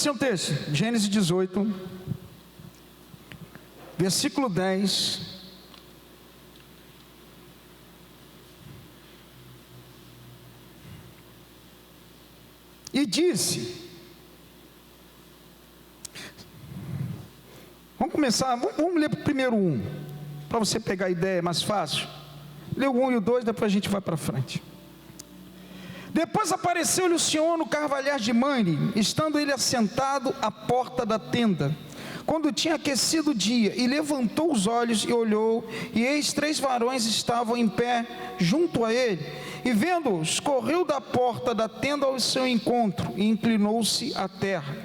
assim o texto, Gênesis 18, versículo 10. E disse, vamos começar, vamos ler primeiro um, para você pegar a ideia, é mais fácil. Lê o 1 e o 2, depois a gente vai para frente. Depois apareceu-lhe o Senhor no carvalhar de Mamre, estando ele assentado à porta da tenda, quando tinha aquecido o dia, e levantou os olhos e olhou, e eis 3 varões estavam em pé junto a ele, e vendo-os, correu da porta da tenda ao seu encontro, e inclinou-se à terra.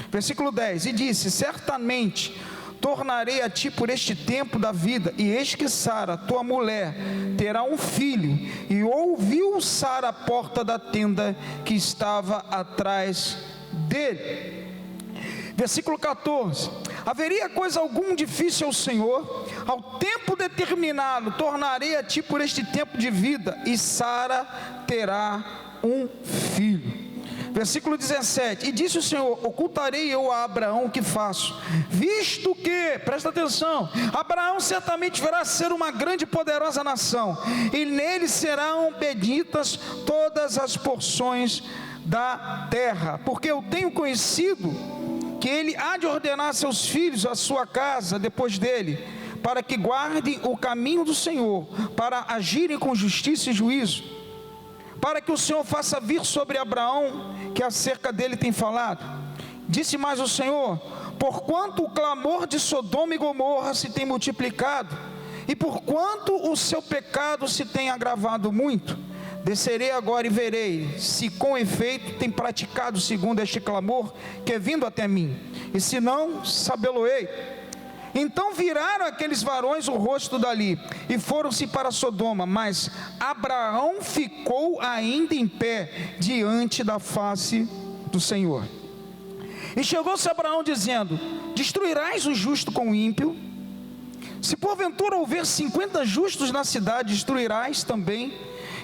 Versículo 10, e disse, certamente tornarei a ti por este tempo da vida, e eis que Sara, tua mulher, terá um filho. E ouviu Sara a porta da tenda que estava atrás dele. Versículo 14, haveria coisa algum difícil ao Senhor? Ao tempo determinado tornarei a ti por este tempo de vida, e Sara terá um filho. Versículo 17, e disse o Senhor, ocultarei eu a Abraão o que faço, visto que, presta atenção, Abraão certamente verá ser uma grande e poderosa nação, e nele serão benditas todas as porções da terra, porque eu tenho conhecido que ele há de ordenar a seus filhos a sua casa depois dele, para que guardem o caminho do Senhor, para agirem com justiça e juízo, para que o Senhor faça vir sobre Abraão, que acerca dele tem falado. Disse mais o Senhor, porquanto o clamor de Sodoma e Gomorra se tem multiplicado, e porquanto o seu pecado se tem agravado muito, descerei agora e verei, se com efeito tem praticado segundo este clamor, que é vindo até mim, e se não, sabê-lo-ei. Então viraram aqueles varões o rosto dali, e foram-se para Sodoma, mas Abraão ficou ainda em pé, diante da face do Senhor. E chegou-se Abraão dizendo, destruirás o justo com o ímpio? Se porventura houver 50 justos na cidade, destruirás também,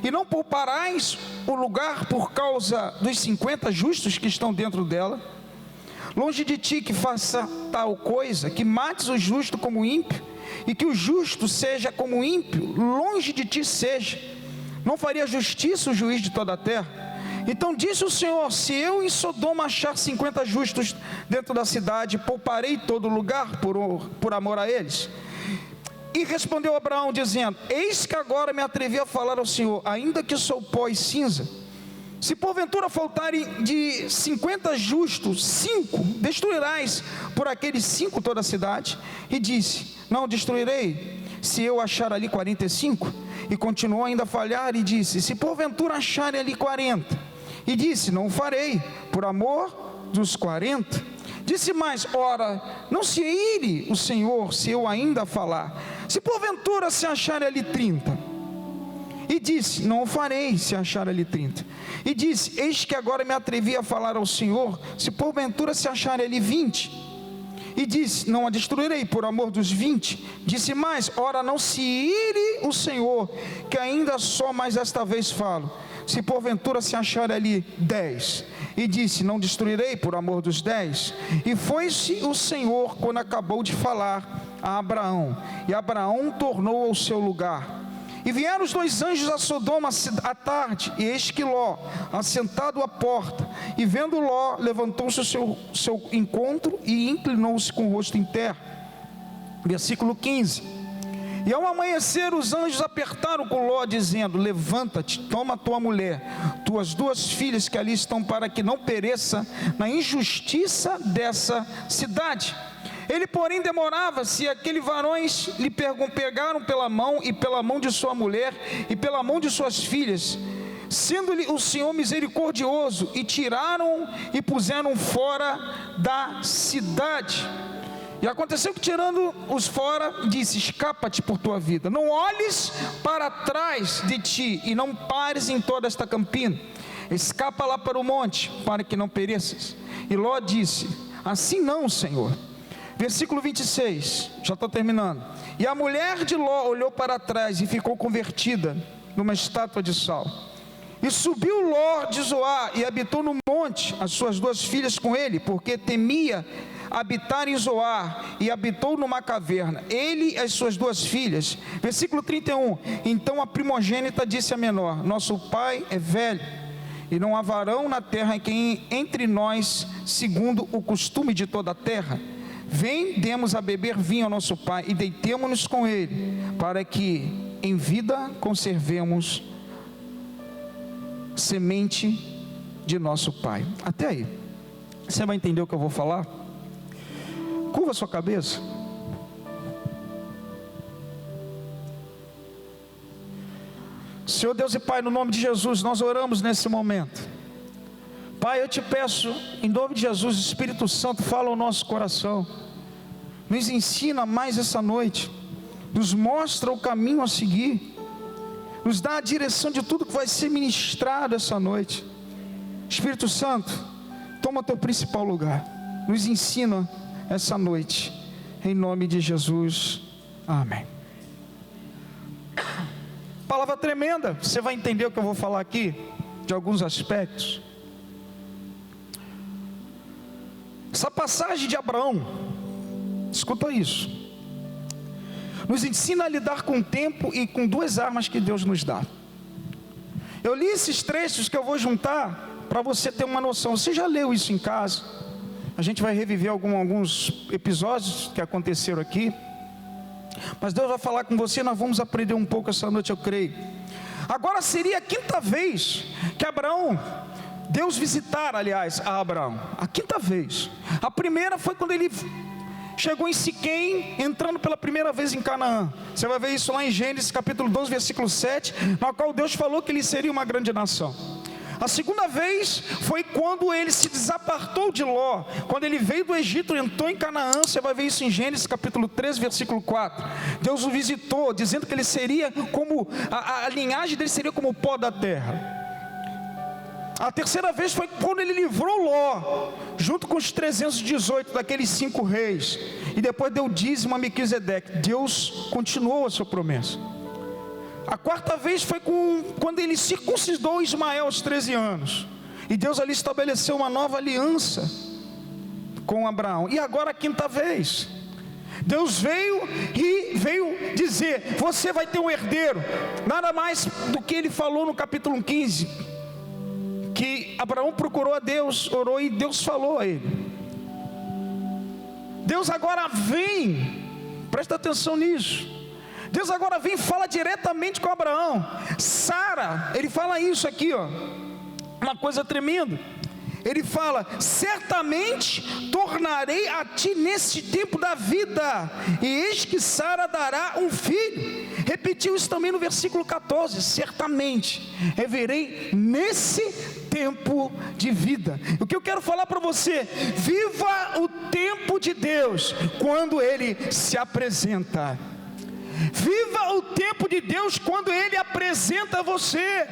e não pouparás o lugar por causa dos 50 justos que estão dentro dela? Longe de ti que faça tal coisa, que mates o justo como o ímpio, e que o justo seja como o ímpio, longe de ti seja. Não faria justiça o juiz de toda a terra? Então disse o Senhor, se eu em Sodoma achar 50 justos dentro da cidade, pouparei todo lugar por amor a eles? E respondeu Abraão dizendo, eis que agora me atrevi a falar ao Senhor, ainda que sou pó e cinza. Se porventura faltarem de 50 justos, 5, destruirás por aqueles 5 toda a cidade? E disse, não destruirei, se eu achar ali 45. E continuou ainda a falhar e disse, se porventura acharem ali 40. E disse, não o farei, por amor dos 40. Disse mais, ora, não se ire o Senhor, se eu ainda falar. Se porventura se acharem ali 30. E disse, não o farei, se achar ali 30. E disse, eis que agora me atrevi a falar ao Senhor, se porventura se acharem ali 20. E disse, não a destruirei por amor dos 20. Disse mais, ora não se ire o Senhor, que ainda só mais esta vez falo, se porventura se acharem ali 10. E disse, não destruirei por amor dos 10. E foi-se o Senhor quando acabou de falar a Abraão, e Abraão tornou ao seu lugar. E vieram os 2 anjos a Sodoma à tarde, e eis que Ló, assentado à porta, e vendo Ló, levantou-se ao seu encontro, e inclinou-se com o rosto em terra. Versículo 15. E ao amanhecer os anjos apertaram com Ló, dizendo, levanta-te, toma tua mulher, tuas 2 filhas que ali estão, para que não pereça na injustiça dessa cidade. Ele porém demorava-se, e aqueles varões lhe pegaram pela mão, e pela mão de sua mulher, e pela mão de suas filhas, sendo-lhe o Senhor misericordioso, e tiraram e puseram fora da cidade. E aconteceu que, tirando-os fora, disse, escapa-te por tua vida, não olhes para trás de ti, e não pares em toda esta campina, escapa lá para o monte, para que não pereças. E Ló disse, assim não, Senhor. Versículo 26, já estou terminando. E a mulher de Ló olhou para trás e ficou convertida numa estátua de sal. E subiu Ló de Zoar e habitou no monte, as suas 2 filhas com ele, porque temia habitar em Zoar, e habitou numa caverna, ele e as suas 2 filhas. Versículo 31, então a primogênita disse à menor: nosso pai é velho, e não há varão na terra entre nós, segundo o costume de toda a terra. Vem, demos a beber vinho ao nosso pai, e deitemo-nos com ele, para que em vida conservemos semente de nosso pai. Até aí, você vai entender o que eu vou falar? Curva sua cabeça. Senhor Deus e Pai, no nome de Jesus, nós oramos nesse momento. Pai, eu te peço, em nome de Jesus, Espírito Santo, fala ao nosso coração, nos ensina mais essa noite, nos mostra o caminho a seguir, nos dá a direção de tudo que vai ser ministrado essa noite. Espírito Santo, toma teu principal lugar, nos ensina essa noite, em nome de Jesus, amém. Palavra tremenda, você vai entender o que eu vou falar aqui, de alguns aspectos. Essa passagem de Abraão, escuta isso, nos ensina a lidar com o tempo e com 2 armas que Deus nos dá. Eu li esses trechos que eu vou juntar, para você ter uma noção. Você já leu isso em casa? A gente vai reviver alguns episódios que aconteceram aqui, mas Deus vai falar com você, nós vamos aprender um pouco essa noite, eu creio. Agora seria a 5ª vez que Deus visitara, aliás, a Abraão, a 5ª vez. A primeira foi quando ele chegou em Siquém, entrando pela primeira vez em Canaã. Você vai ver isso lá em Gênesis capítulo 12, versículo 7, na qual Deus falou que ele seria uma grande nação. A 2ª vez foi quando ele se desapartou de Ló, quando ele veio do Egito e entrou em Canaã. Você vai ver isso em Gênesis capítulo 13, versículo 4. Deus o visitou, dizendo que ele seria como, a linhagem dele seria como o pó da terra. A 3ª vez foi quando ele livrou Ló, junto com os 318 daqueles 5 reis, e depois deu dízimo a Melquisedeque. Deus continuou a sua promessa. A 4ª vez foi quando ele circuncidou Ismael aos 13 anos. E Deus ali estabeleceu uma nova aliança com Abraão. E agora a 5ª vez, Deus veio dizer: você vai ter um herdeiro. Nada mais do que ele falou no capítulo 15, que Abraão procurou a Deus, orou e Deus falou a ele. Deus agora vem, presta atenção nisso. Deus agora vem e fala diretamente com Abraão. Sara, ele fala isso aqui, ó, uma coisa tremenda. Ele fala: certamente tornarei a ti nesse tempo da vida, e eis que Sara dará um filho. Repetiu isso também no versículo 14: certamente reverei nesse tempo de vida. O que eu quero falar para você: viva o tempo de Deus quando Ele se apresenta. Viva o tempo de Deus quando Ele apresenta você,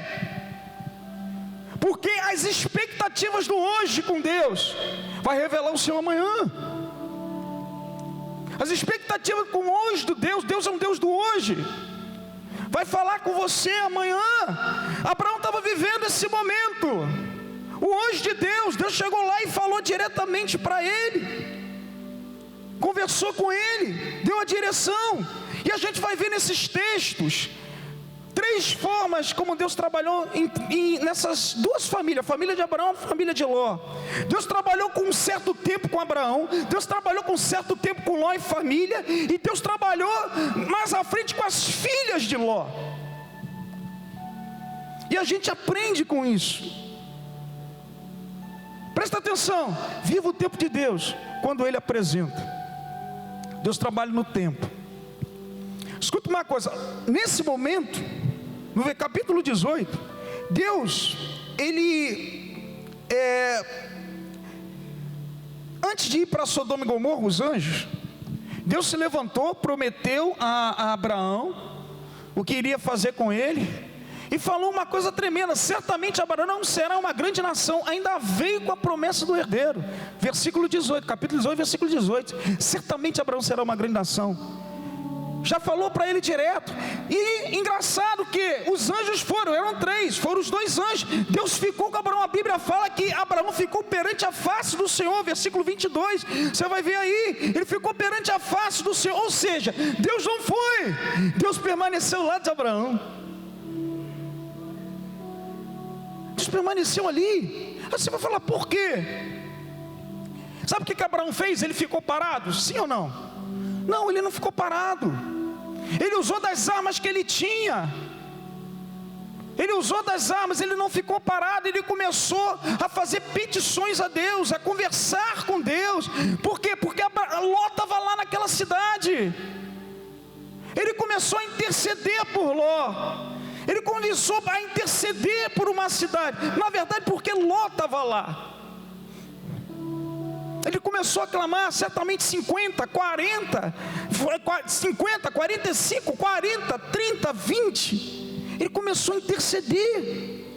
porque as expectativas do hoje com Deus vai revelar o seu amanhã. As expectativas com o hoje do Deus é um Deus do hoje, vai falar com você amanhã. Abraão estava vivendo esse momento, o hoje de Deus. Deus chegou lá e falou diretamente para ele, conversou com ele, deu a direção. E a gente vai ver nesses textos 3 formas como Deus trabalhou nessas 2 famílias, a família de Abraão e a família de Ló. Deus trabalhou com um certo tempo com Abraão, Deus trabalhou com um certo tempo com Ló e família, e Deus trabalhou mais à frente com as filhas de Ló. E a gente aprende com isso. Presta atenção, viva o tempo de Deus quando Ele apresenta. Deus trabalha no tempo. Escuta uma coisa, nesse momento, no capítulo 18, Deus, antes de ir para Sodoma e Gomorra, os anjos, Deus se levantou, prometeu a Abraão o que iria fazer com ele, e falou uma coisa tremenda: certamente Abraão será uma grande nação. Ainda veio com a promessa do herdeiro, versículo 18, capítulo 18, versículo 18, certamente Abraão será uma grande nação. Já falou para ele direto. E engraçado que os anjos eram 3, foram os 2 anjos. Deus ficou com Abraão. A Bíblia fala que Abraão ficou perante a face do Senhor, versículo 22. Você vai ver aí, ele ficou perante a face do Senhor. Ou seja, Deus não foi, Deus permaneceu lá de Abraão. Deus permaneceu ali. Aí você vai falar, por quê? Sabe o que Abraão fez? Ele ficou parado? Sim ou não? Não, ele não ficou parado. Ele usou das armas que ele tinha. Ele usou das armas, ele não ficou parado. Ele começou a fazer petições a Deus, a conversar com Deus. Por quê? Porque Ló estava lá naquela cidade. Ele começou a interceder por Ló. Ele começou a interceder por uma cidade. Na verdade, porque Ló estava lá. Ele começou a clamar, certamente 50, 40, 50, 45, 40, 30, 20. Ele começou a interceder.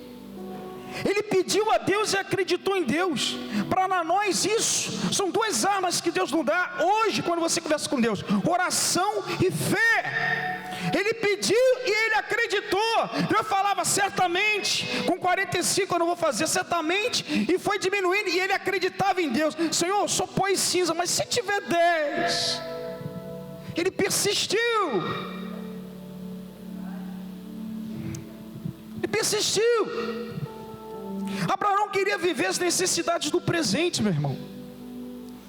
Ele pediu a Deus e acreditou em Deus. Para nós isso são 2 armas que Deus nos dá hoje quando você conversa com Deus: oração e fé. Ele pediu e ele acreditou. Eu falava certamente, com 45 eu não vou fazer, certamente, e foi diminuindo, e ele acreditava em Deus. Senhor, só põe cinza, mas se tiver 10. Ele persistiu. Ele persistiu. Abraão queria viver as necessidades do presente, meu irmão.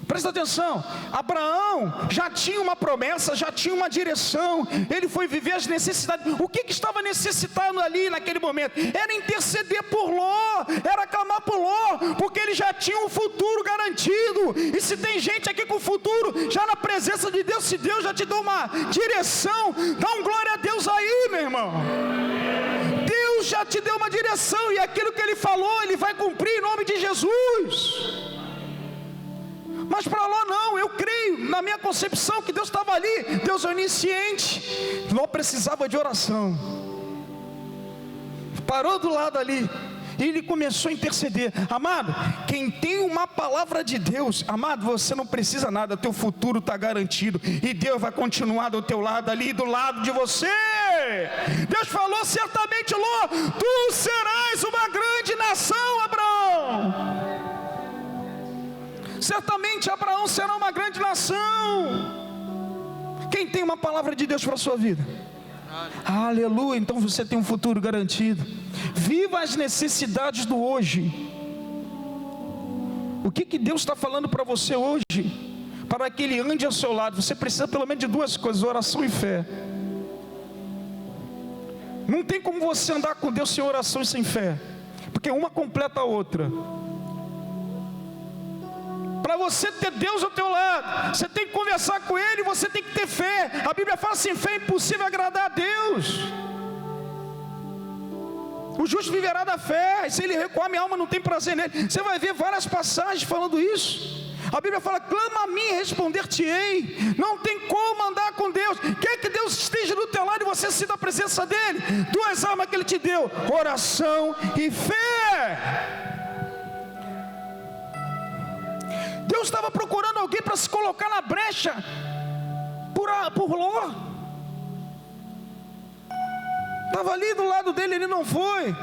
Presta atenção, Abraão já tinha uma promessa, já tinha uma direção. Ele foi viver as necessidades. O que estava necessitado ali naquele momento? Era interceder por Ló, era clamar por Ló, porque ele já tinha um futuro garantido. E se tem gente aqui com futuro, já na presença de Deus, se Deus já te deu uma direção, dá um glória a Deus aí, meu irmão. Deus já te deu uma direção, e aquilo que Ele falou, Ele vai cumprir em nome de Jesus. Mas para Ló não, eu creio, na minha concepção, que Deus estava ali. Deus é onisciente. Ló precisava de oração. Parou do lado ali e ele começou a interceder. Amado, quem tem uma palavra de Deus, amado, você não precisa nada, teu futuro está garantido, e Deus vai continuar do teu lado ali, do lado de você. Deus falou certamente: Ló, tu serás uma grande nação, Abraão. Certamente Abraão será uma grande nação. Quem tem uma palavra de Deus para a sua vida? Aleluia. Então você tem um futuro garantido. Viva as necessidades do hoje. O que Deus está falando para você hoje? Para que Ele ande ao seu lado, você precisa pelo menos de 2 coisas: oração e fé. Não tem como você andar com Deus sem oração e sem fé, porque uma completa a outra. Para você ter Deus ao teu lado, você tem que conversar com Ele, você tem que ter fé. A Bíblia fala: sem fé é impossível agradar a Deus. O justo viverá da fé, e se ele recuar, minha alma não tem prazer nele. Você vai ver várias passagens falando isso. A Bíblia fala: clama a mim e responder-te-ei. Não tem como andar com Deus. Quer que Deus esteja do teu lado e você sinta a presença dEle? 2 armas que Ele te deu: oração e fé. Deus estava procurando alguém para se colocar na brecha por Ló. Estava ali do lado dele, ele não foi.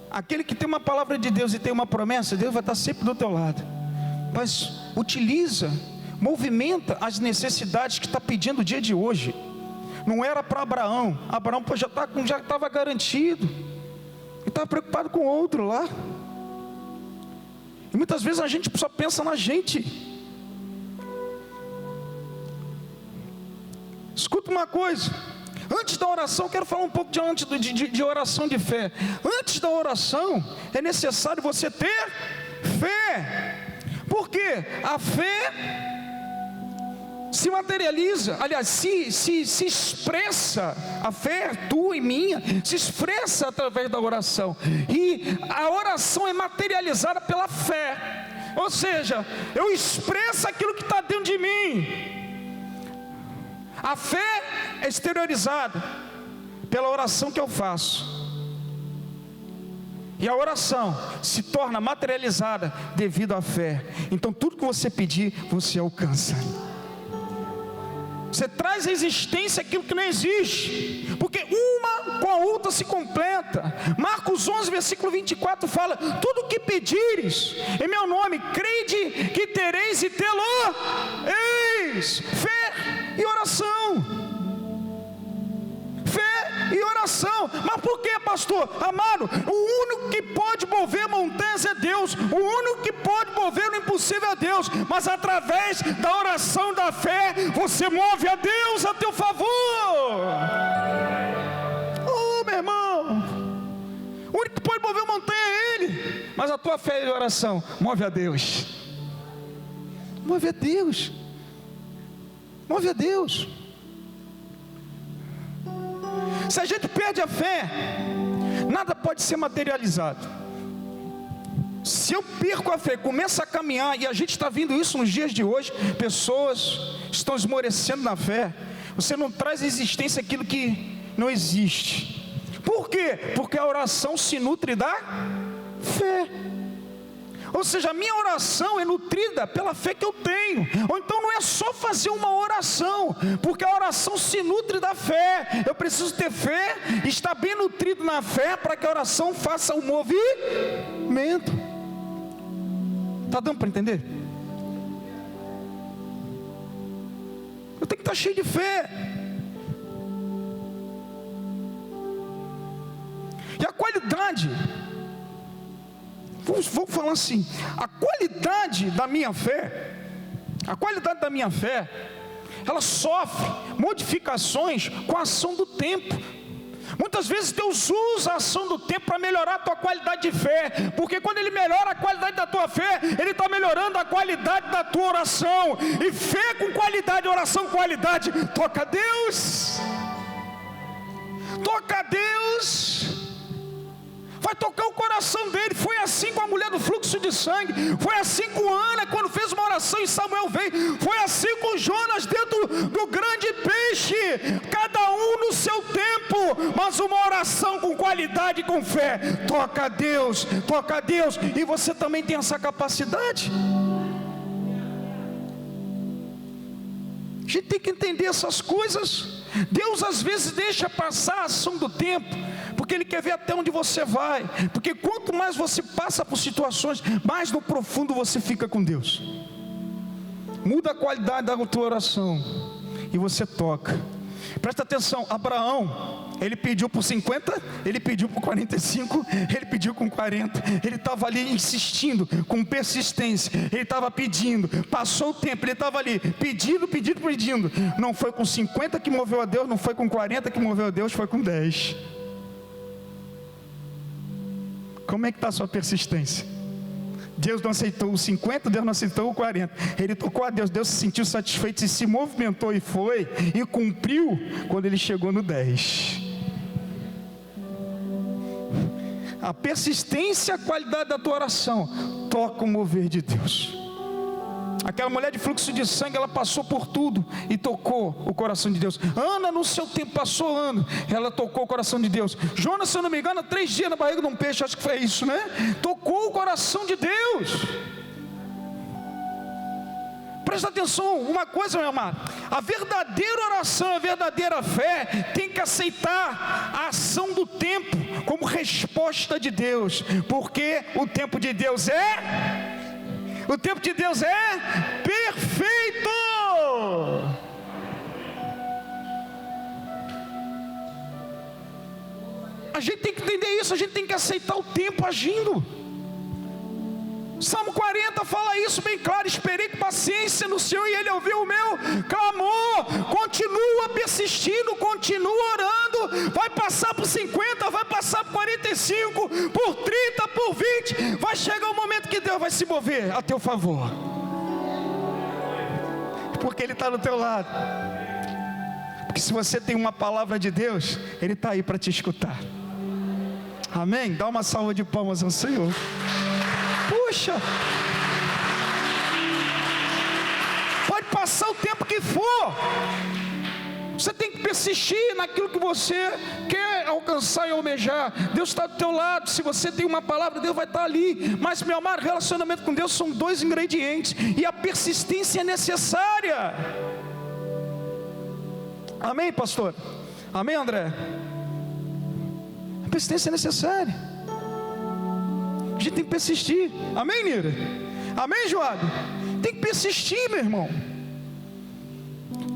Aquele que tem uma palavra de Deus e tem uma promessa, Deus vai estar sempre do teu lado. Mas utiliza, movimenta as necessidades que está pedindo o dia de hoje. Não era para Abraão. Abraão já estava garantido. Ele estava preocupado com outro lá. E muitas vezes a gente só pensa na gente. Escuta uma coisa: antes da oração, quero falar um pouco de oração de fé. Antes da oração, é necessário você ter fé. Por quê? A fé se materializa, aliás, se expressa. A fé, tua e minha, se expressa através da oração. E a oração é materializada pela fé. Ou seja, eu expresso aquilo que está dentro de mim. A fé é exteriorizada pela oração que eu faço. E a oração se torna materializada devido à fé. Então tudo que você pedir, você alcança. Você traz à existência aquilo que não existe, porque uma com a outra se completa. Marcos 11, versículo 24 fala: tudo o que pedires em meu nome, crede que tereis e tê-lo-eis. Fé e oração. Fé e oração. Mas por que, pastor? Amado, o único que pode mover montanhas é Deus. O único que pode mover o impossível é Deus. Mas através da oração, da fé, você move a Deus a teu favor. Oh, meu irmão, o único que pode mover montanha é Ele. Mas a tua fé e a oração move a Deus. Move a Deus. Move a Deus. Se a gente perde a fé, nada pode ser materializado. Se eu perco a fé, começo a caminhar, e a gente está vendo isso nos dias de hoje, pessoas estão esmorecendo na fé. Você não traz à existência aquilo que não existe. Por quê? Porque a oração se nutre da fé. Ou seja, a minha oração é nutrida pela fé que eu tenho. Ou então não é só fazer uma oração, porque a oração se nutre da fé. Eu preciso ter fé, estar bem nutrido na fé, para que a oração faça o movimento. Está dando para entender? Eu tenho que estar cheio de fé. E a qualidade, vamos falar assim, a qualidade da minha fé, ela sofre modificações com a ação do tempo. Muitas vezes Deus usa a ação do tempo para melhorar a tua qualidade de fé, porque quando Ele melhora a qualidade da tua fé, Ele está melhorando a qualidade da tua oração. E fé com qualidade, oração com qualidade, toca a Deus. Toca a Deus. Vai tocar o coração dele. Foi assim com a mulher do fluxo de sangue. Foi assim com Ana, quando fez uma oração e Samuel veio. Foi assim com Jonas dentro do grande peixe. Cada um no seu tempo, mas uma oração com qualidade e com fé. Toca a Deus, toca a Deus. E você também tem essa capacidade. A gente tem que entender essas coisas. Deus às vezes deixa passar a ação do tempo, porque Ele quer ver até onde você vai. Porque quanto mais você passa por situações, mais no profundo você fica com Deus. Muda a qualidade da tua oração e você toca. Presta atenção, Abraão, ele pediu por 50, ele pediu por 45, ele pediu com 40. Ele estava ali insistindo, com persistência. Ele estava pedindo, passou o tempo, ele estava ali pedindo. Não foi com 50 que moveu a Deus, não foi com 40 que moveu a Deus, foi com 10. Como é que está a sua persistência? Deus não aceitou os 50, Deus não aceitou o 40. Ele tocou a Deus, Deus se sentiu satisfeito e se movimentou e foi, e cumpriu quando ele chegou no 10. A persistência e a qualidade da tua oração toca o mover de Deus. Aquela mulher de fluxo de sangue, ela passou por tudo e tocou o coração de Deus. Ana, no seu tempo, passou ano, ela tocou o coração de Deus. Jonas, se eu não me engano, 3 dias na barriga de um peixe, acho que foi isso, né? Tocou o coração de Deus. Presta atenção, uma coisa, meu amado: a verdadeira oração, a verdadeira fé tem que aceitar a ação do tempo como resposta de Deus, porque o tempo de Deus é perfeito. A gente tem que entender isso, a gente tem que aceitar o tempo agindo. Salmo 40 fala isso bem claro: esperei com paciência no Senhor e Ele ouviu o meu clamor. Continua persistindo, continua orando. Vai passar por 50, vai passar por 45, por 30, por 20. Vai chegar o momento que Deus vai se mover a teu favor, porque Ele está do teu lado. Porque se você tem uma palavra de Deus, Ele está aí para te escutar. Amém? Dá uma salva de palmas ao Senhor. Puxa, pode passar o tempo que for, você tem que persistir naquilo que você quer alcançar e almejar. Deus está do teu lado. Se você tem uma palavra, Deus vai estar ali. Mas, meu amado, relacionamento com Deus são 2 ingredientes, e a persistência é necessária. Amém, pastor? Amém, André? A persistência é necessária. A gente tem que persistir. Amém, Nira? Amém, Joab? Tem que persistir, meu irmão.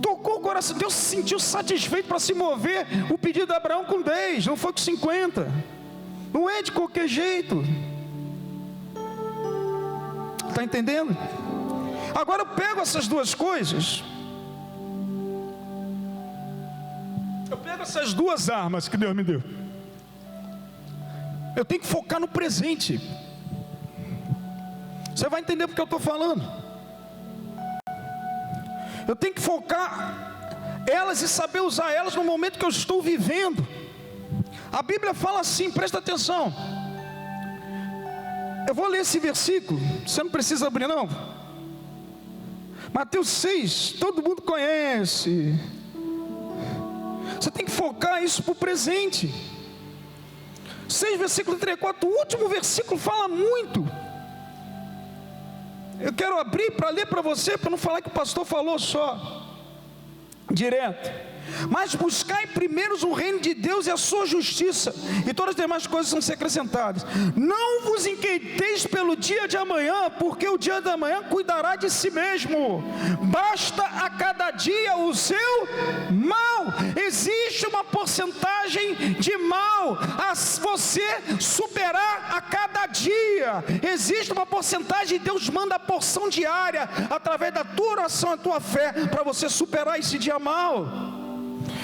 Tocou o coração, Deus se sentiu satisfeito para se mover. O pedido de Abraão com 10, não foi com 50. Não é de qualquer jeito. Está entendendo? Agora eu pego essas duas coisas. Eu pego essas duas armas que Deus me deu. Eu tenho que focar no presente. Você vai entender porque eu estou falando. Eu tenho que focar elas e saber usar elas no momento que eu estou vivendo. A Bíblia fala assim, presta atenção. Eu vou ler esse versículo, você não precisa abrir não. Mateus 6, todo mundo conhece. Você tem que focar isso para o presente. 6, versículo 3, 4, o último versículo fala muito. Eu quero abrir para ler para você, para não falar que o pastor falou só, direto. Mas buscai primeiro o reino de Deus e a sua justiça, e todas as demais coisas vão ser acrescentadas. Não vos inquieteis pelo dia de amanhã, porque o dia de amanhã cuidará de si mesmo. Basta a cada dia o seu mal. Existe uma porcentagem de mal a você superar a cada dia. Existe uma porcentagem, Deus manda a porção diária, através da tua oração, a tua fé, para você superar esse dia mal.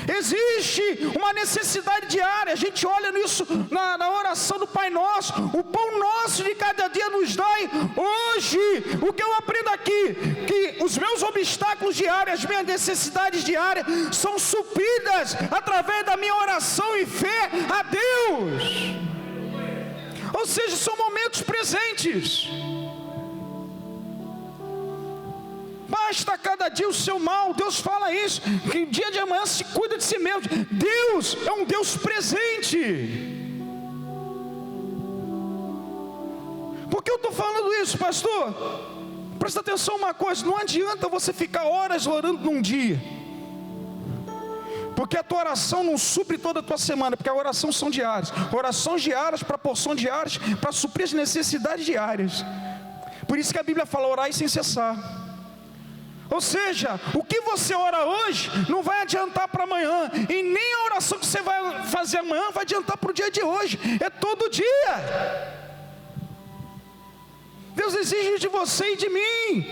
Existe uma necessidade diária. A gente olha nisso na oração do Pai Nosso. O pão nosso de cada dia nos dai hoje. O que eu aprendo aqui? Que os meus obstáculos diários, as minhas necessidades diárias são supridas através da minha oração e fé a Deus. Ou seja, são momentos presentes. Basta cada dia o seu mal. Deus fala isso, que o dia de amanhã se cuida de si mesmo. Deus é um Deus presente. Por que eu estou falando isso, pastor? Presta atenção uma coisa, não adianta você ficar horas orando num dia, porque a tua oração não supre toda a tua semana, porque a oração são diárias. Orações diárias para porções diárias, para suprir as necessidades diárias. Por isso que a Bíblia fala, orai sem cessar. Ou seja, o que você ora hoje não vai adiantar para amanhã, e nem a oração que você vai fazer amanhã vai adiantar para o dia de hoje. É todo dia. Deus exige de você e de mim,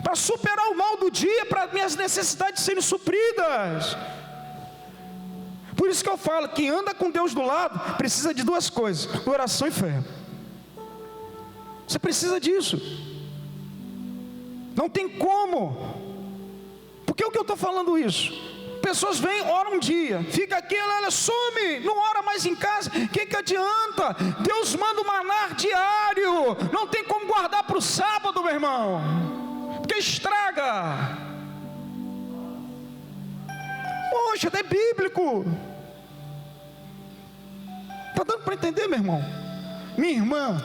para superar o mal do dia, para minhas necessidades serem supridas. Por isso que eu falo, quem anda com Deus do lado, precisa de duas coisas, oração e fé. Você precisa disso. Não tem como. Por que eu estou falando isso? Pessoas vêm, oram um dia, fica aqui, ela some, não ora mais em casa. O que adianta? Deus manda o maná diário. Não tem como guardar para o sábado, meu irmão, porque estraga. Poxa, é bíblico. Está dando para entender, meu irmão? Minha irmã,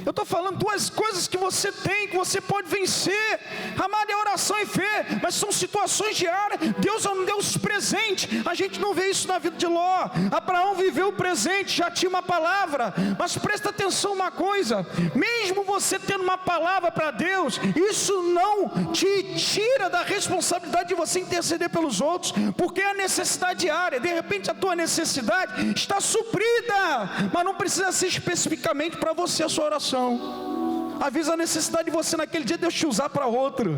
eu estou falando duas coisas que você tem, que você pode vencer. Amado, é oração e fé, mas são situações diárias. Deus é um Deus presente. A gente não vê isso na vida de Ló. Abraão viveu o presente, já tinha uma palavra. Mas presta atenção uma coisa, mesmo você tendo uma palavra para Deus, isso não te tira da responsabilidade de você interceder pelos outros, porque é a necessidade diária. De repente a tua necessidade está suprida, mas não precisa ser especificamente para você a sua oração. Às vezes a necessidade de você naquele dia, Deus te usar para outro.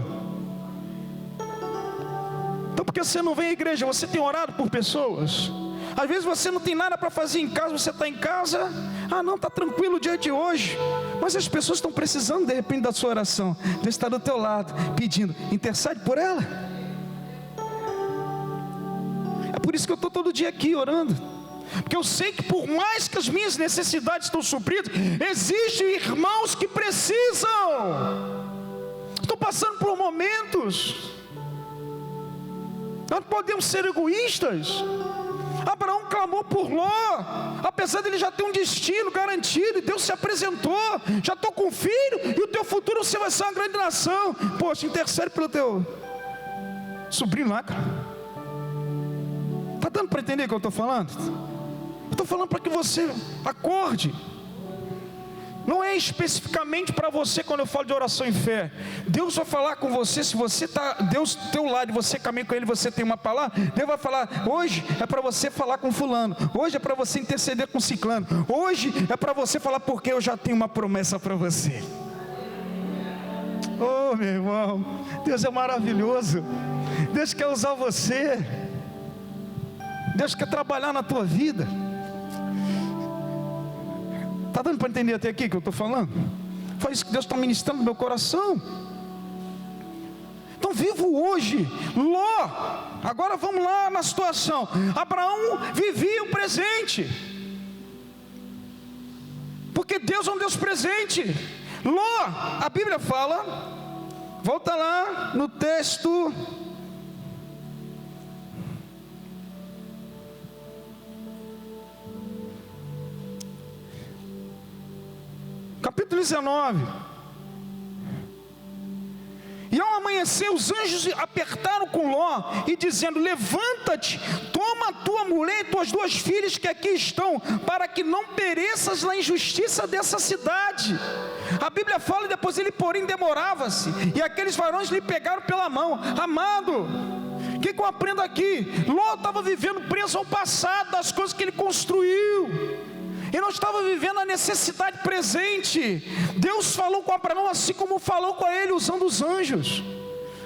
Então por que você não vem à igreja? Você tem orado por pessoas? Às vezes você não tem nada para fazer em casa, você está em casa, não, está tranquilo o dia de hoje, mas as pessoas estão precisando de repente da sua oração. Deus está do teu lado, pedindo, intercede por ela. É por isso que eu estou todo dia aqui orando, porque eu sei que por mais que as minhas necessidades estão supridas, existem irmãos que precisam, estão passando por momentos. Nós não podemos ser egoístas. Abraão clamou por Ló, apesar dele já ter um destino garantido, e Deus se apresentou, já estou com filho, e o teu futuro você vai ser uma grande nação. Poxa, intercede pelo teu sobrinho lá, cara. dando para entender o que eu estou falando? Eu estou falando para que você acorde. Não é especificamente para você quando eu falo de oração em fé. Deus vai falar com você, se você está, Deus do teu lado e você caminha com Ele, você tem uma palavra, Deus vai falar, hoje é para você falar com fulano, hoje é para você interceder com ciclano, hoje é para você falar porque eu já tenho uma promessa para você. Oh, meu irmão, Deus é maravilhoso. Deus quer usar você. Deus quer trabalhar na tua vida. Está dando para entender até aqui o que eu estou falando? Foi isso que Deus está ministrando no meu coração. Então vivo hoje. Ló, agora vamos lá na situação. Abraão vivia o presente, porque Deus é um Deus presente. Ló, a Bíblia fala, volta lá no texto, capítulo 19. E ao amanhecer, os anjos apertaram com Ló e dizendo: levanta-te, toma a tua mulher e tuas duas filhas que aqui estão, para que não pereças na injustiça dessa cidade. A Bíblia fala, e depois ele porém demorava-se, e aqueles varões lhe pegaram pela mão. Amado, o que eu aprendo aqui? Ló estava vivendo preso ao passado, das coisas que ele construiu. Ele não estava vivendo a necessidade presente. Deus falou com Abraão assim como falou com ele usando os anjos.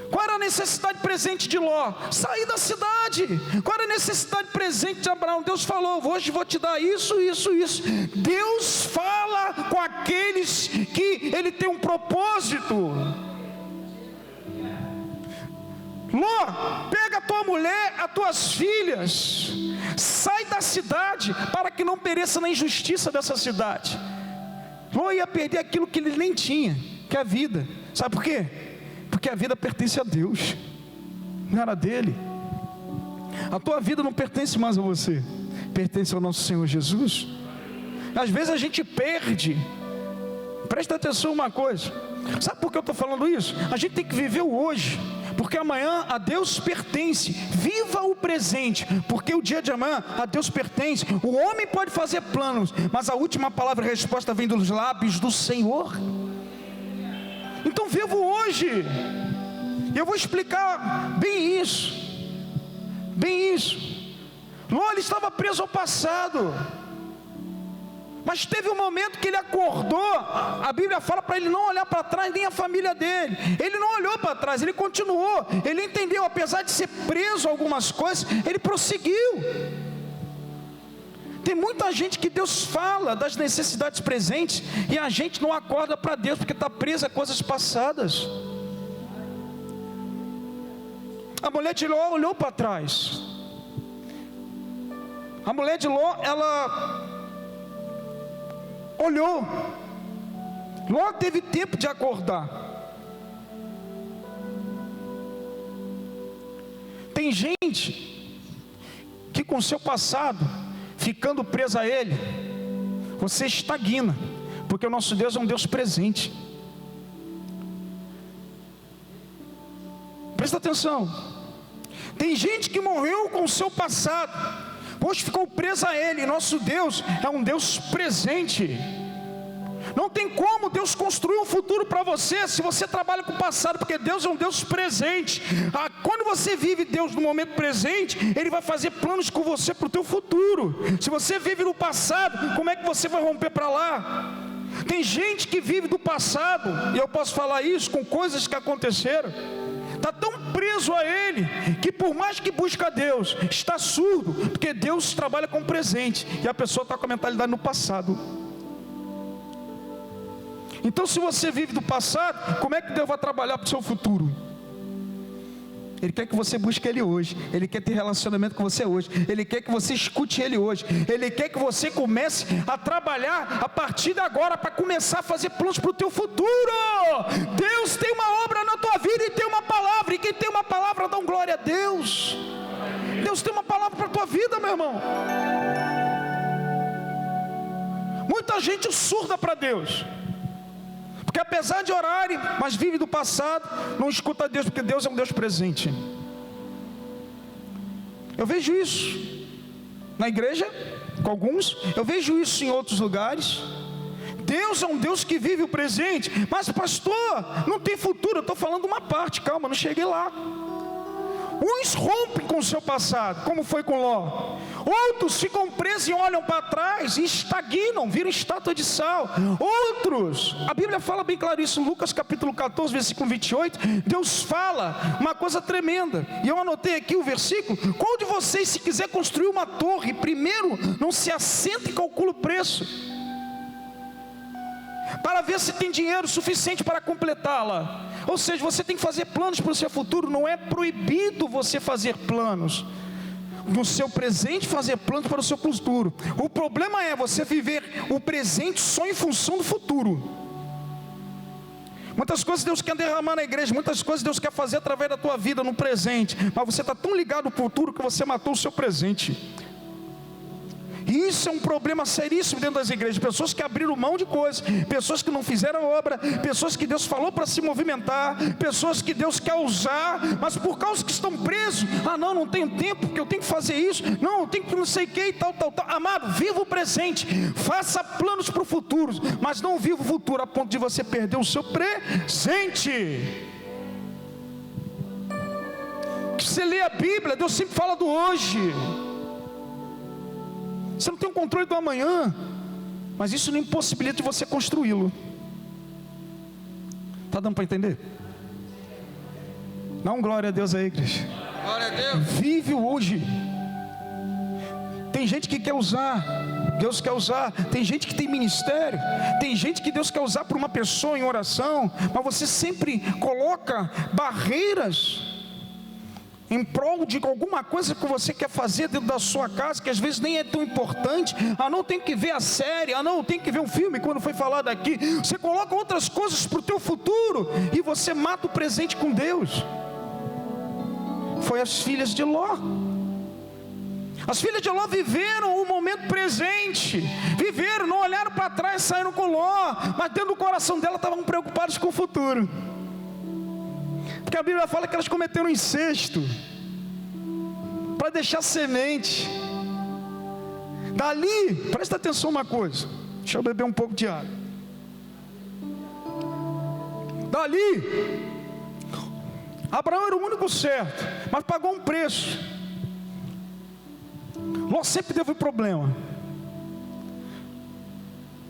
Qual era a necessidade presente de Ló? Sair da cidade. Qual era a necessidade presente de Abraão? Deus falou: hoje vou te dar isso, isso, isso. Deus fala com aqueles que Ele tem um propósito. Ló, pega a tua mulher, as tuas filhas, sai da cidade, para que não pereça na injustiça dessa cidade. Ló ia perder aquilo que ele nem tinha, que é a vida. Sabe por quê? Porque a vida pertence a Deus, não era dele. A tua vida não pertence mais a você, pertence ao nosso Senhor Jesus. Às vezes a gente perde. Presta atenção uma coisa. Sabe por que eu estou falando isso? A gente tem que viver o hoje, porque amanhã a Deus pertence. Viva o presente, porque o dia de amanhã a Deus pertence. O homem pode fazer planos, mas a última palavra e resposta vem dos lábios do Senhor. Então viva o hoje. E eu vou explicar bem isso. Bem isso. Ló, ele estava preso ao passado, mas teve um momento que ele acordou. A Bíblia fala para ele não olhar para trás, nem a família dele. Ele não olhou para trás, ele continuou. Ele entendeu, apesar de ser preso a algumas coisas, ele prosseguiu. Tem muita gente que Deus fala das necessidades presentes, e a gente não acorda para Deus, porque está presa a coisas passadas. A mulher de Ló olhou para trás. A mulher de Ló, ela olhou. Ló teve tempo de acordar. Tem gente que com seu passado, ficando presa a ele, você estagna, porque o nosso Deus é um Deus presente. Presta atenção. Tem gente que morreu com o seu passado, pois ficou presa a ele. Nosso Deus é um Deus presente. Não tem como Deus construir um futuro para você se você trabalha com o passado, porque Deus é um Deus presente. Quando você vive Deus no momento presente, Ele vai fazer planos com você para o teu futuro. Se você vive no passado, como é que você vai romper para lá? Tem gente que vive do passado, e eu posso falar isso com coisas que aconteceram. Está tão preso a ele, que por mais que busca Deus, está surdo, porque Deus trabalha com o presente, e a pessoa está com a mentalidade no passado. Então, se você vive do passado, como é que Deus vai trabalhar para o seu futuro? Ele quer que você busque Ele hoje. Ele quer ter relacionamento com você hoje. Ele quer que você escute Ele hoje. Ele quer que você comece a trabalhar a partir de agora, para começar a fazer planos para o teu futuro. Deus tem uma obra na tua vida e tem uma palavra. E quem tem uma palavra, dá um glória a Deus. Deus tem uma palavra para a tua vida, meu irmão. Muita gente surda para Deus, porque apesar de orarem, mas vive do passado, não escuta Deus, porque Deus é um Deus presente. Eu vejo isso. na igreja, com alguns, eu vejo isso em outros lugares. Deus é um Deus que vive o presente. Mas pastor, não tem futuro. Eu estou falando uma parte, calma, não cheguei lá. Uns rompem com o seu passado, como foi com Ló. Outros ficam presos e olham para trás e estagnam, viram estátua de sal. Outros, a Bíblia fala bem claro isso, Lucas capítulo 14, versículo 28. Deus fala uma coisa tremenda, e eu anotei aqui o versículo. Qual de vocês, se quiser construir uma torre, primeiro não se assenta e calcula o preço, para ver se tem dinheiro suficiente para completá-la? Ou seja, você tem que fazer planos para o seu futuro. Não é proibido você fazer planos no seu presente, fazer planos para o seu futuro. O problema é você viver o presente só em função do futuro. Muitas coisas Deus quer derramar na igreja, muitas coisas Deus quer fazer através da tua vida no presente, mas você está tão ligado no futuro que você matou o seu presente. E isso é um problema seríssimo dentro das igrejas. Pessoas que abriram mão de coisas, pessoas que não fizeram obra, pessoas que Deus falou para se movimentar, pessoas que Deus quer usar, mas por causa que estão presos, não tenho tempo, porque eu tenho que fazer isso, não, eu tenho que não sei o que e tal. Amado, viva o presente, faça planos para o futuro, mas não viva o futuro a ponto de você perder o seu presente. Que você lê a Bíblia, Deus sempre fala do hoje. Você não tem o controle do amanhã, mas isso não impossibilita de você construí-lo. Está dando para entender? Dá um glória a Deus aí, igreja. Glória a Deus. Vive o hoje. Tem gente que quer usar, Deus quer usar. Tem gente que tem ministério, tem gente que Deus quer usar para uma pessoa em oração, mas você sempre coloca barreiras em prol de alguma coisa que você quer fazer dentro da sua casa, que às vezes nem é tão importante. Não, tem que ver a série, não, tem que ver um filme, quando foi falado aqui. Você coloca outras coisas para o teu futuro, e você mata o presente com Deus. Foi as filhas de Ló. As filhas de Ló viveram o momento presente, viveram, não olharam para trás, saíram com Ló, mas dentro do coração dela estavam preocupadas com o futuro. Porque a Bíblia fala que elas cometeram incesto para deixar semente. Dali, presta atenção uma coisa, deixa eu beber um pouco de água. Dali, Abraão era o único certo, mas pagou um preço. Ló sempre teve um problema.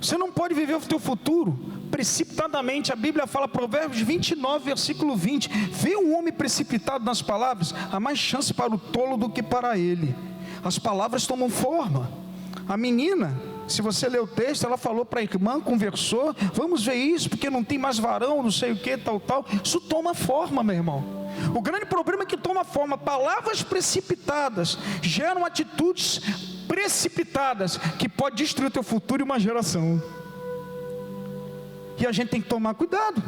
Você não pode viver o teu futuro precipitadamente. A Bíblia fala, Provérbios 29, versículo 20: vê um homem precipitado nas palavras, há mais chance para o tolo do que para ele. As palavras tomam forma. A menina, se você ler o texto, ela falou para a irmã, conversou, vamos ver isso, porque não tem mais varão, não sei o que, tal. Isso toma forma, meu irmão. O grande problema é que toma forma. Palavras precipitadas geram atitudes precipitadas que pode destruir o teu futuro e uma geração. E a gente tem que tomar cuidado.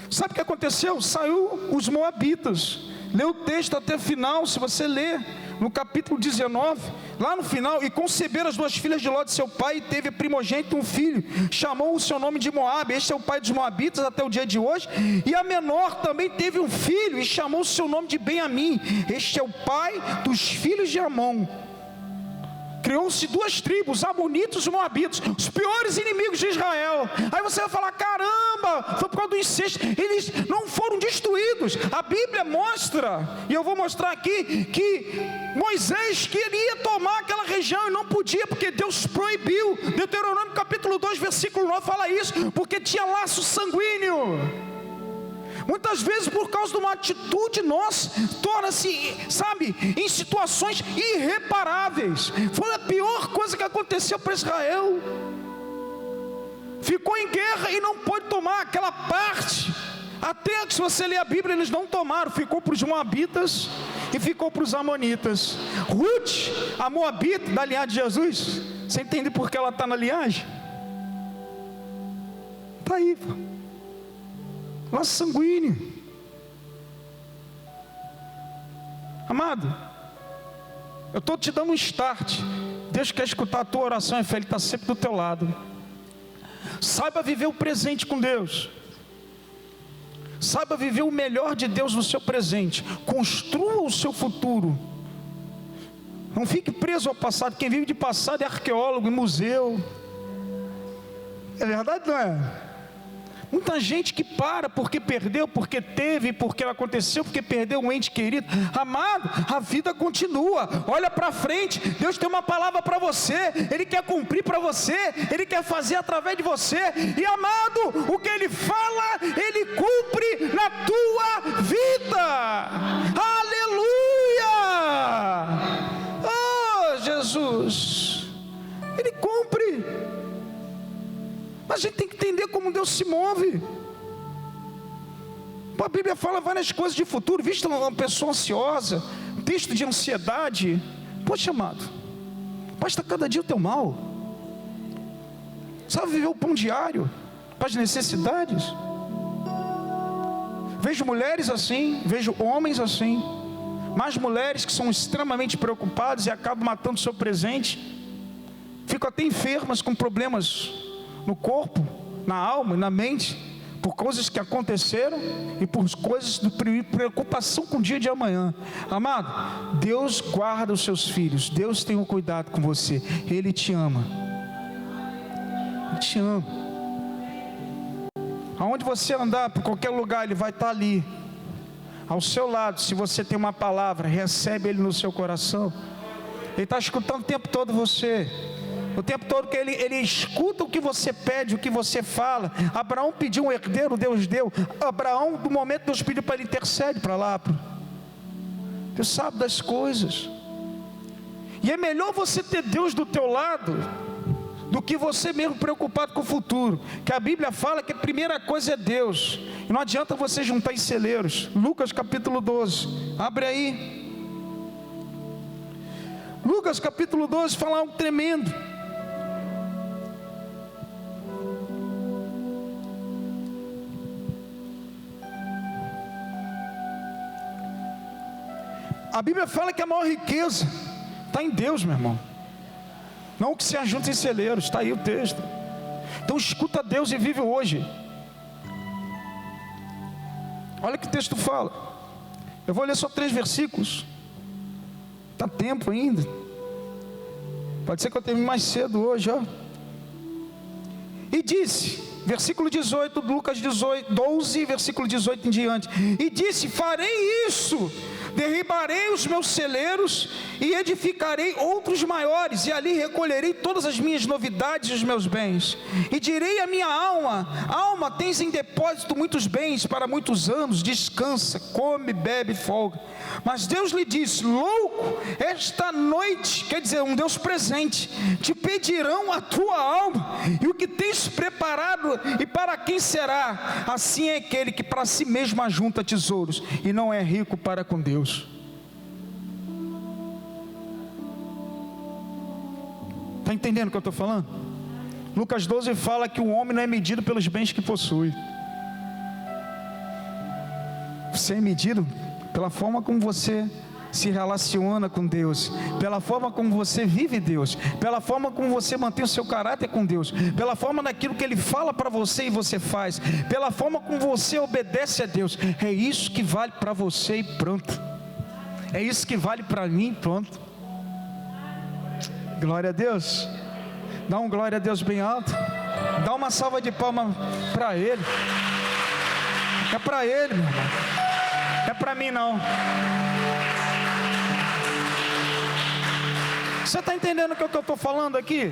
Sabe o que aconteceu? Saiu os moabitas. Lê o texto até o final, se você ler no capítulo 19, lá no final: e conceberam as duas filhas de Ló de seu pai, e teve primogênito um filho, chamou o seu nome de Moabe. Este é o pai dos moabitas até o dia de hoje. E a menor também teve um filho, e chamou o seu nome de Benjamim. Este é o pai dos filhos de Amon. Criou-se duas tribos, os amonitas e os moabitas, os piores inimigos de Israel. Aí você vai falar, caramba, foi por causa do incesto. Eles não foram destruídos. A Bíblia mostra, e eu vou mostrar aqui, que Moisés queria tomar aquela região e não podia, porque Deus proibiu. Deuteronômio capítulo 2, versículo 9 fala isso, porque tinha laço sanguíneo. Muitas vezes, por causa de uma atitude nossa, torna-se, sabe, em situações irreparáveis. Foi a pior coisa que aconteceu para Israel. Ficou em guerra e não pôde tomar aquela parte. Até que, se você ler a Bíblia, eles não tomaram. Ficou para os moabitas e ficou para os amonitas. Ruth, a moabita da linhagem de Jesus, você entende por que ela está na linhagem? Está aí, laço sanguíneo. Amado, eu estou te dando um start. Deus quer escutar a tua oração, e fé, Ele está sempre do teu lado. Saiba viver o presente com Deus. Saiba viver o melhor de Deus no seu presente. Construa o seu futuro. Não fique preso ao passado. Quem vive de passado é arqueólogo, em museu. É verdade, não é? Muita gente que para porque perdeu, porque teve, porque aconteceu, porque perdeu um ente querido. Amado, a vida continua. Olha para frente. Deus tem uma palavra para você. Ele quer cumprir para você. Ele quer fazer através de você. E amado, o que Ele fala, Ele cumpre na tua vida. Aleluia! Oh, Jesus! Ele cumpre. Mas a gente tem que entender como Deus se move. A Bíblia fala várias coisas de futuro. Vista uma pessoa ansiosa, texto de ansiedade. Poxa, amado, basta cada dia o teu mal. Sabe viver o pão diário, para as necessidades. Vejo mulheres assim, vejo homens assim. Mas mulheres que são extremamente preocupadas e acabam matando o seu presente. Ficam até enfermas com problemas no corpo, na alma e na mente, por coisas que aconteceram e por coisas de preocupação com o dia de amanhã. Amado, Deus guarda os seus filhos. Deus tem um cuidado com você. Ele te ama. Ele te ama. Aonde você andar, por qualquer lugar, Ele vai estar ali, ao seu lado. Se você tem uma palavra, recebe Ele no seu coração. Ele está escutando o tempo todo você. O tempo todo que ele escuta o que você pede, o que você fala. Abraão pediu um herdeiro, Deus deu. Abraão, no momento Deus pediu para ele, intercede para lá. Deus sabe das coisas. E é melhor você ter Deus do teu lado do que você mesmo preocupado com o futuro. Que a Bíblia fala que a primeira coisa é Deus. E não adianta você juntar em celeiros. Lucas capítulo 12. Abre aí. Lucas capítulo 12 fala algo tremendo. A Bíblia fala que a maior riqueza está em Deus, meu irmão. Não que se ajunte em celeiros, está aí o texto. Então escuta Deus e vive hoje. Olha o que o texto fala. Eu vou ler só 3 versículos. Está tempo ainda. Pode ser que eu termine mais cedo hoje, ó. E disse, versículo 18, Lucas 12, versículo 18 em diante. E disse, farei isso. Derribarei os meus celeiros e edificarei outros maiores, e ali recolherei todas as minhas novidades e os meus bens. E direi à minha alma: alma, tens em depósito muitos bens para muitos anos, descansa, come, bebe, folga. Mas Deus lhe disse: louco, esta noite, quer dizer, um Deus presente, te pedirão a tua alma, e o que tens preparado, e para quem será? Assim é aquele que para si mesmo ajunta tesouros, e não é rico para com Deus. Está entendendo o que eu estou falando? Lucas 12 fala que o homem não é medido pelos bens que possui. Você é medido pela forma como você se relaciona com Deus, pela forma como você vive Deus, pela forma como você mantém o seu caráter com Deus, pela forma daquilo que Ele fala para você e você faz, pela forma como você obedece a Deus. É isso que vale para você e pronto. É isso que vale para mim e pronto. Glória a Deus. Dá um glória a Deus bem alto. Dá uma salva de palmas para Ele. É para Ele, meu irmão. É para mim não. Você está entendendo o que eu estou falando aqui?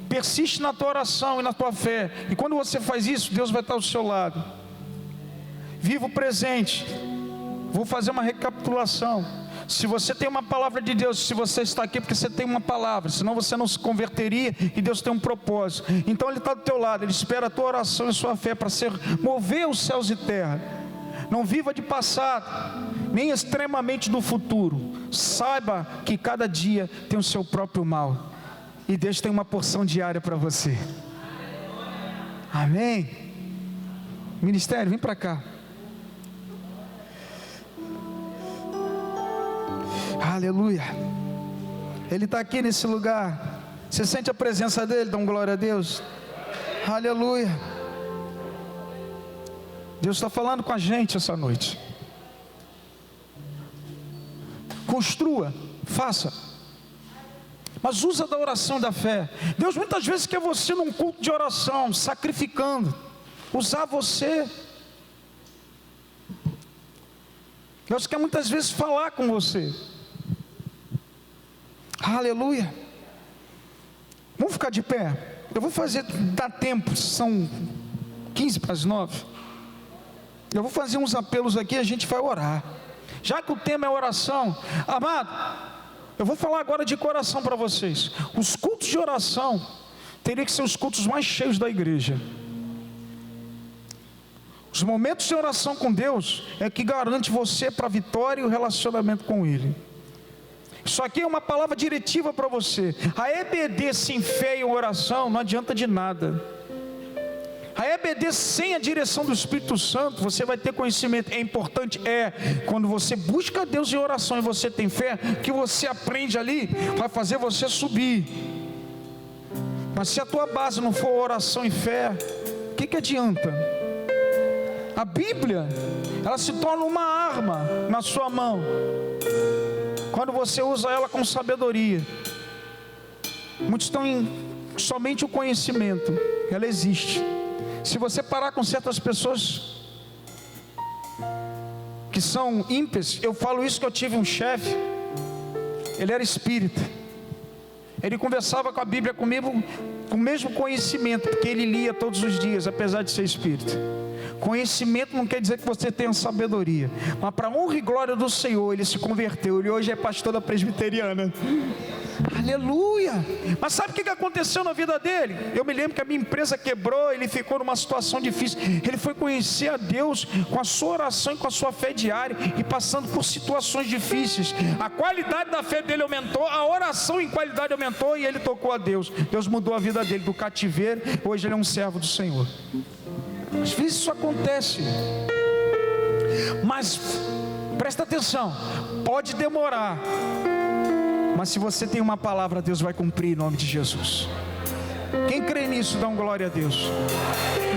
Persiste na tua oração e na tua fé. E quando você faz isso, Deus vai estar ao seu lado. Viva o presente. Vou fazer uma recapitulação. Se você tem uma palavra de Deus, se você está aqui porque você tem uma palavra, senão você não se converteria, e Deus tem um propósito. Então Ele está do teu lado, Ele espera a tua oração e a sua fé para mover os céus e terra. Não viva de passado, nem extremamente do futuro. Saiba que cada dia tem o seu próprio mal, e Deus tem uma porção diária para você. Amém? Ministério, vem para cá. Aleluia. Ele está aqui nesse lugar. Você sente a presença dEle? Dá um glória a Deus. Aleluia. Deus está falando com a gente essa noite. Construa, faça, mas usa da oração e da fé. Deus muitas vezes quer você num culto de oração, sacrificando, usar você. Deus quer muitas vezes falar com você. Aleluia. Vamos ficar de pé. Eu vou fazer, dá tempo, são 15 para as 9. Eu vou fazer uns apelos aqui, a gente vai orar. Já que o tema é oração, amado, eu vou falar agora de coração para vocês. Os cultos de oração teriam que ser os cultos mais cheios da igreja. Os momentos de oração com Deus é que garante você para a vitória e o relacionamento com Ele. Isso aqui é uma palavra diretiva para você. A EBD sem fé e oração não adianta de nada. A EBD sem a direção do Espírito Santo, você vai ter conhecimento. É importante, quando você busca Deus em oração e você tem fé, que você aprende ali, vai fazer você subir. Mas se a tua base não for oração e fé, o que adianta? A Bíblia, ela se torna uma arma na sua mão, quando você usa ela com sabedoria. Muitos estão em somente o conhecimento, ela existe. Se você parar com certas pessoas que são ímpias, eu falo isso que eu tive um chefe, ele era espírita, ele conversava com a Bíblia comigo com o mesmo conhecimento, porque ele lia todos os dias, apesar de ser espírita. Conhecimento não quer dizer que você tenha sabedoria, mas para honra e glória do Senhor, ele se converteu, ele hoje é pastor da presbiteriana. Aleluia. Mas sabe o que aconteceu na vida dele? Eu me lembro que a minha empresa quebrou, ele ficou numa situação difícil. Ele foi conhecer a Deus com a sua oração e com a sua fé diária, e passando por situações difíceis. A qualidade da fé dele aumentou, a oração em qualidade aumentou, e ele tocou a Deus. Deus mudou a vida dele do cativeiro, hoje ele é um servo do Senhor. Às vezes isso acontece, mas presta atenção, pode demorar, mas se você tem uma palavra, Deus vai cumprir em nome de Jesus. Quem crê nisso, dá um glória a Deus.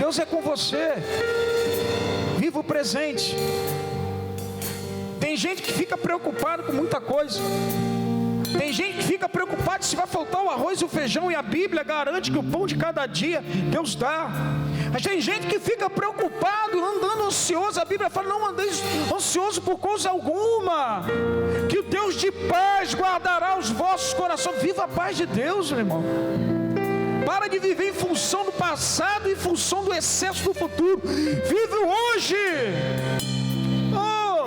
Deus é com você. Viva o presente. Tem gente que fica preocupado com muita coisa. Tem gente que fica preocupado se vai faltar o arroz e o feijão, e a Bíblia garante que o pão de cada dia Deus dá. Mas tem gente que fica preocupado, andando ansioso. A Bíblia fala: não andeis ansioso por coisa alguma, que o Deus de paz guardará os vossos corações. Viva a paz de Deus, meu irmão. Para de viver em função do passado, em função do excesso do futuro. Vive hoje. Oh,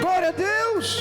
glória a Deus.